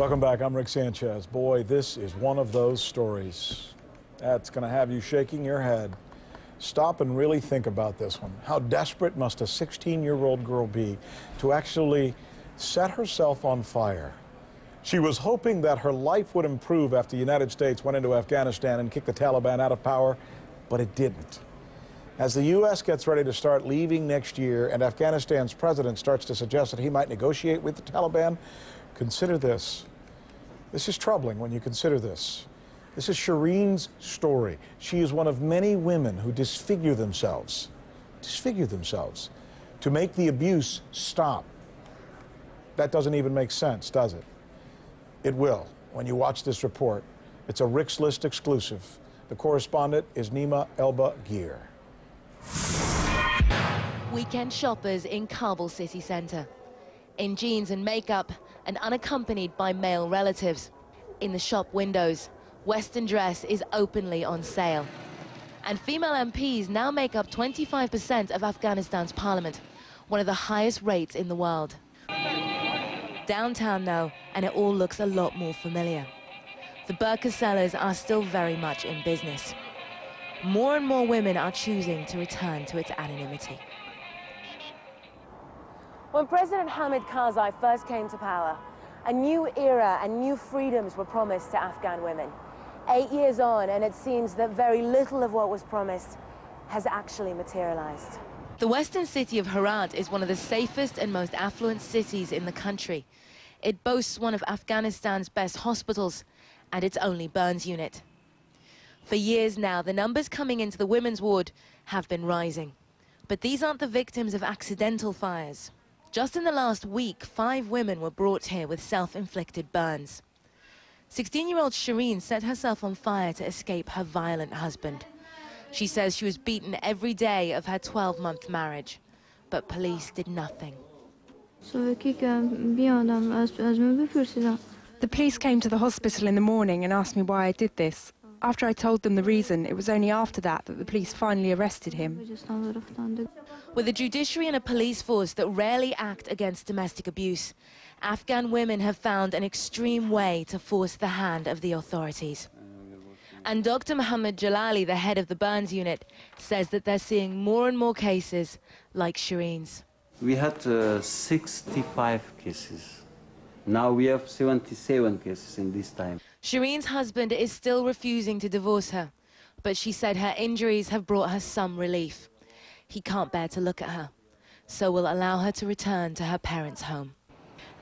Welcome back. I'm Rick Sanchez. Boy, this is one of those stories that's going to have you shaking your head. Stop and really think about this one. How desperate must a 16-year-old girl be to actually set herself on fire? She was hoping that her life would improve after the United States went into Afghanistan and kicked the Taliban out of power, but it didn't. As the U.S. gets ready to start leaving next year and Afghanistan's president starts to suggest that he might negotiate with the Taliban, consider this. This is troubling when you consider this. This is Shireen's story. She is one of many women who disfigure themselves to make the abuse stop. That doesn't even make sense, does it? It will when you watch this report. It's a Rick's List exclusive. The correspondent is Nima Elba Gear. Weekend shoppers in Kabul city centre, in jeans and makeup and unaccompanied by male relatives. In the shop windows, Western dress is openly on sale. And female MPs now make up 25% of Afghanistan's parliament, one of the highest rates in the world. Downtown now, and it all looks a lot more familiar. The burqa sellers are still very much in business. More and more women are choosing to return to its anonymity. When President Hamid Karzai first came to power, a new era and new freedoms were promised to Afghan women. 8 years on, and it seems that very little of what was promised has actually materialized. The western city of Herat is one of the safest and most affluent cities in the country. It boasts one of Afghanistan's best hospitals and its only burns unit. For years now, the numbers coming into the women's ward have been rising. But these aren't the victims of accidental fires. Just in the last week, 5 women were brought here with self-inflicted burns. 16-year-old Shireen set herself on fire to escape her violent husband. She says she was beaten every day of her 12-month marriage, but police did nothing. The police came to the hospital in the morning and asked me why I did this. After I told them the reason, it was only after that that the police finally arrested him. With a judiciary and a police force that rarely act against domestic abuse, Afghan women have found an extreme way to force the hand of the authorities. And Dr. Mohammed Jalali, the head of the burns unit, says that they're seeing more and more cases like Shireen's. We had 65 cases. Now we have 77 cases in this time. Shireen's husband is still refusing to divorce her, but she said her injuries have brought her some relief. He can't bear to look at her, so will allow her to return to her parents' home.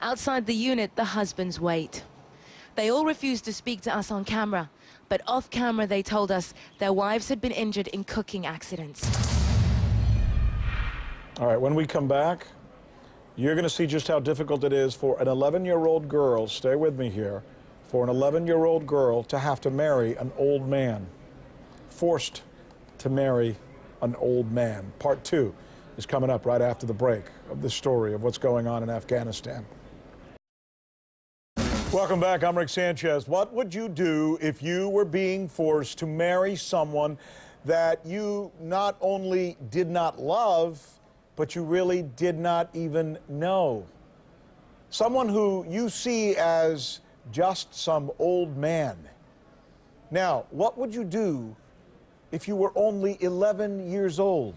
Outside the unit, the husbands wait. They all refused to speak to us on camera, but off camera they told us their wives had been injured in cooking accidents. All right, when we come back, you're going to see just how difficult it is for an 11-year-old girl, stay with me here, for an 11-year-old girl to have to marry an old man. Forced to marry an old man. Part 2 is coming up right after the break of the story of what's going on in Afghanistan. Welcome back. I'm Rick Sanchez. What would you do if you were being forced to marry someone that you not only did not love, but you really did not even know? Someone who you see as just some old man. Now, what would you do if you were only 11 years old?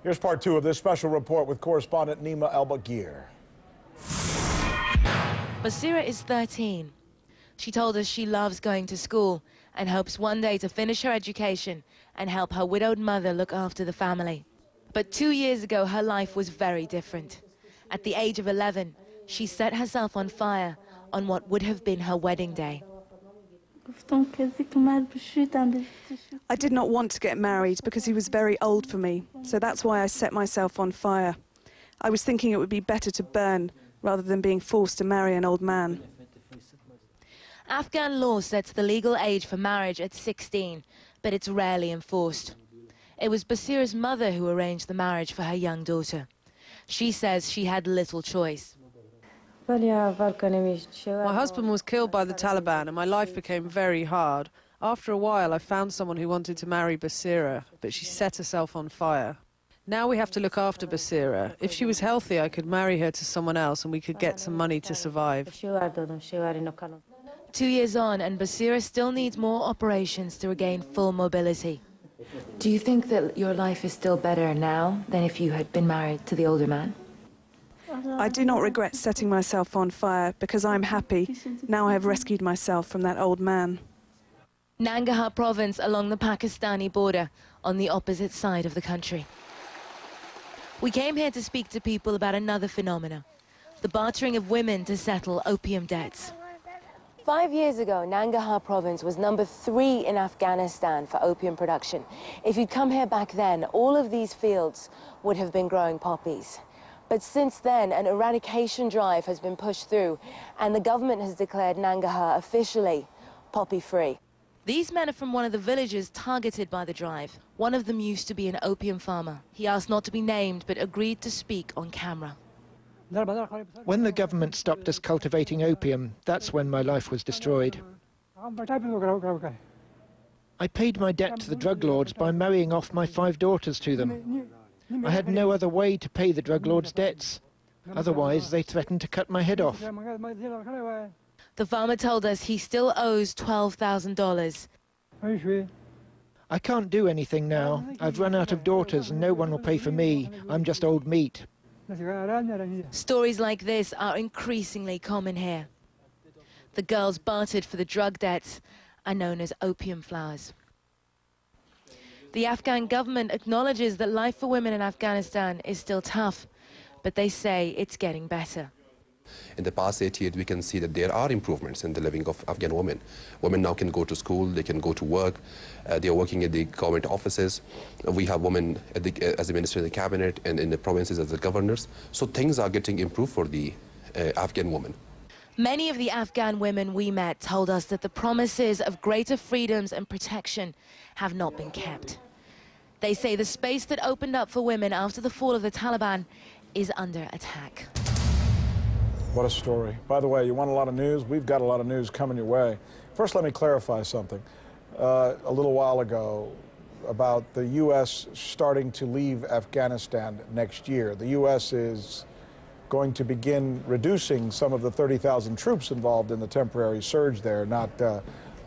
Here's part 2 of this special report with correspondent Nima Elba Gear. Basira is 13. She told us she loves going to school and hopes one day to finish her education and help her widowed mother look after the family. But 2 years ago, her life was very different. At the age of 11, she set herself on fire on what would have been her wedding day. I did not want to get married because he was very old for me, so that's why I set myself on fire. I was thinking it would be better to burn rather than being forced to marry an old man. Afghan law sets the legal age for marriage at 16, but it's rarely enforced. It was Basira's mother who arranged the marriage for her young daughter. She says she had little choice. My husband was killed by the Taliban and my life became very hard. After a while, I found someone who wanted to marry Basira, but she set herself on fire. Now we have to look after Basira. If she was healthy, I could marry her to someone else and we could get some money to survive. 2 years on, and Basira still needs more operations to regain full mobility. Do you think that your life is still better now than if you had been married to the older man? I do not regret setting myself on fire because I'm happy. Now I have rescued myself from that old man. Nangarhar province along the Pakistani border, on the opposite side of the country. We came here to speak to people about another phenomenon, the bartering of women to settle opium debts. 5 years ago, Nangarhar province was number 3 in Afghanistan for opium production. If you'd come here back then, all of these fields would have been growing poppies. But since then, an eradication drive has been pushed through, and the government has declared Nangarhar officially poppy-free. These men are from one of the villages targeted by the drive. One of them used to be an opium farmer. He asked not to be named, but agreed to speak on camera. When the government stopped us cultivating opium, that's when my life was destroyed. I paid my debt to the drug lords by marrying off my 5 daughters to them. I had no other way to pay the drug lords' debts. Otherwise, they threatened to cut my head off. The farmer told us he still owes $12,000. I can't do anything now. I've run out of daughters and no one will pay for me. I'm just old meat. Stories like this are increasingly common here. The girls bartered for the drug debts are known as opium flowers. The Afghan government acknowledges that life for women in Afghanistan is still tough, but they say it's getting better. In the past 8 years, we can see that there are improvements in the living of Afghan women. Women now can go to school, they can go to work, they are working at the government offices. We have women as the minister in the cabinet and in the provinces as the governors. So things are getting improved for the Afghan woman. Many of the Afghan women we met told us that the promises of greater freedoms and protection have not been kept. They say the space that opened up for women after the fall of the Taliban is under attack. What a story. By the way, you want a lot of news? We've got a lot of news coming your way. First, let me clarify something. A little while ago, about the U.S. starting to leave Afghanistan next year. The U.S. is going to begin reducing some of the 30,000 troops involved in the temporary surge there, not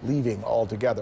leaving altogether.